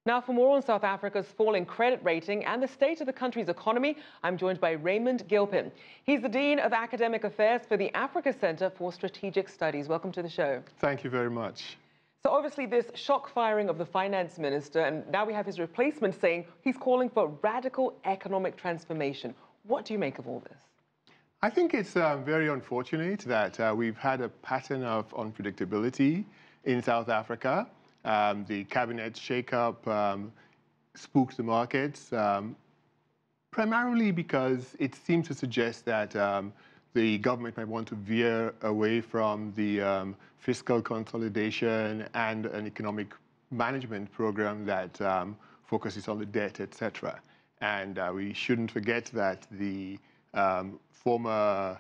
Now, for more on South Africa's falling credit rating and the state of the country's economy, I'm joined by Raymond Gilpin. He's the Dean of Academic Affairs for the Africa Center for Strategic Studies. Welcome to the show. Thank you very much. So obviously this shock firing of the finance minister, and now we have his replacement saying he's calling for radical economic transformation. What do you make of all this? I think it's very unfortunate that we've had a pattern of unpredictability in South Africa. The cabinet shakeup spooked the markets, primarily because it seemed to suggest that the government might want to veer away from the fiscal consolidation and an economic management program that focuses on the debt, etc. And we shouldn't forget that the former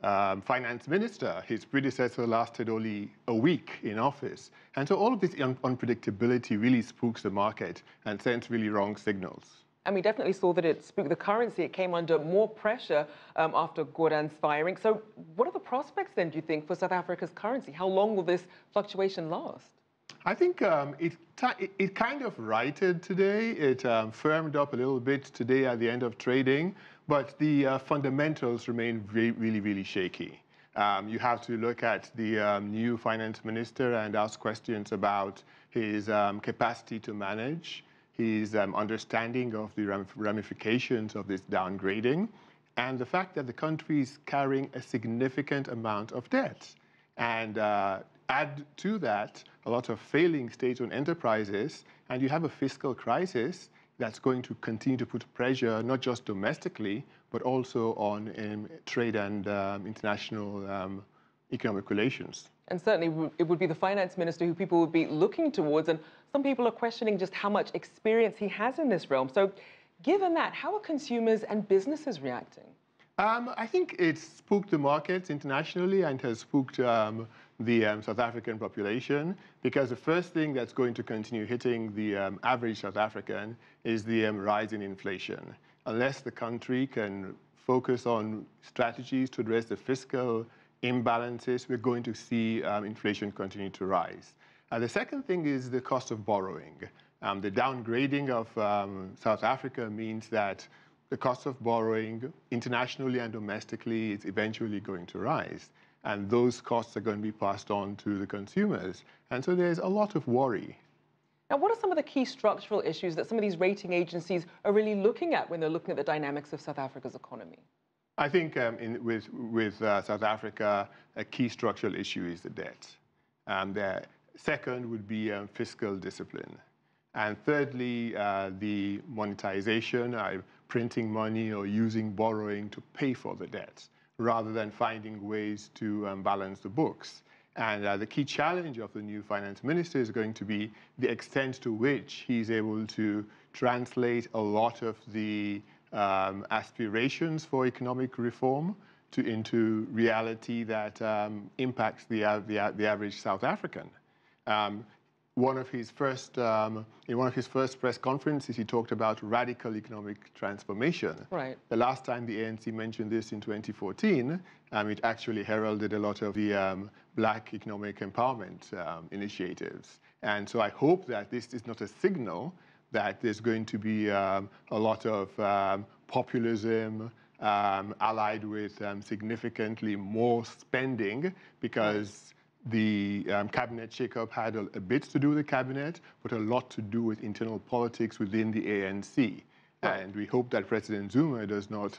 finance minister, his predecessor, lasted only a week in office. And so all of this unpredictability really spooks the market and sends really wrong signals. And we definitely saw that it spooked the currency. It came under more pressure after Gordhan's firing. So what are the prospects then, do you think, for South Africa's currency? How long will this fluctuation last? I think it kind of righted today. It firmed up a little bit today at the end of trading, but the fundamentals remain really shaky. You have to look at the new finance minister and ask questions about his capacity to manage, his understanding of the ramifications of this downgrading, and the fact that the country is carrying a significant amount of debt. And add to that a lot of failing state-owned enterprises, and you have a fiscal crisis that's going to continue to put pressure not just domestically, but also on trade and international economic relations. And certainly it would be the finance minister who people would be looking towards, and some people are questioning just how much experience he has in this realm. So given that, how are consumers and businesses reacting? I think it's spooked the markets internationally and has spooked the South African population, because the first thing that's going to continue hitting the average South African is the rise in inflation. Unless the country can focus on strategies to address the fiscal imbalances, we're going to see inflation continue to rise. The second thing is the cost of borrowing. The downgrading of South Africa means that the cost of borrowing internationally and domestically is eventually going to rise. And those costs are going to be passed on to the consumers. And so there's a lot of worry. Now, what are some of the key structural issues that some of these rating agencies are really looking at when they're looking at the dynamics of South Africa's economy? I think with South Africa, a key structural issue is the debt. The second would be fiscal discipline. And thirdly, the monetization, printing money or using borrowing to pay for the debt, rather than finding ways to balance the books. And the key challenge of the new finance minister is going to be the extent to which he's able to translate a lot of the aspirations for economic reform into reality that impacts the average South African. In one of his first press conferences, he talked about radical economic transformation. Right. The last time the ANC mentioned this in 2014, it actually heralded a lot of the black economic empowerment initiatives. And so I hope that this is not a signal that there's going to be a lot of populism allied with significantly more spending, because the cabinet shakeup had a bit to do with the cabinet, but a lot to do with internal politics within the ANC. Right. And we hope that President Zuma does not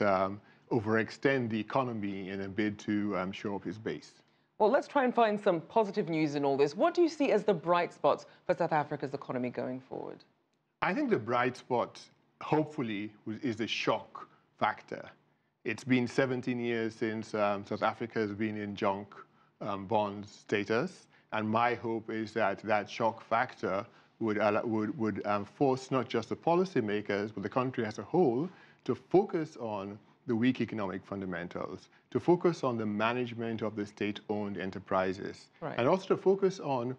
overextend the economy in a bid to shore up his base. Well, let's try and find some positive news in all this. What do you see as the bright spots for South Africa's economy going forward? I think the bright spot, hopefully, is the shock factor. It's been 17 years since South Africa has been in junk bond status, and my hope is that that shock factor would force not just the policymakers, but the country as a whole to focus on the weak economic fundamentals, to focus on the management of the state-owned enterprises, right, and also to focus on,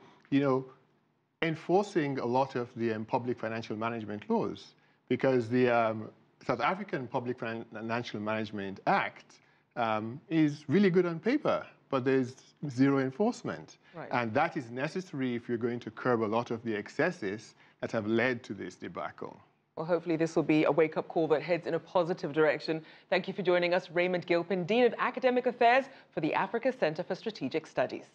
enforcing a lot of the public financial management laws, because the South African Public Financial Management Act is really good on paper, but there's zero enforcement. Right. And that is necessary if you're going to curb a lot of the excesses that have led to this debacle. Well, hopefully this will be a wake-up call that heads in a positive direction. Thank you for joining us, Raymond Gilpin, Dean of Academic Affairs for the Africa Center for Strategic Studies.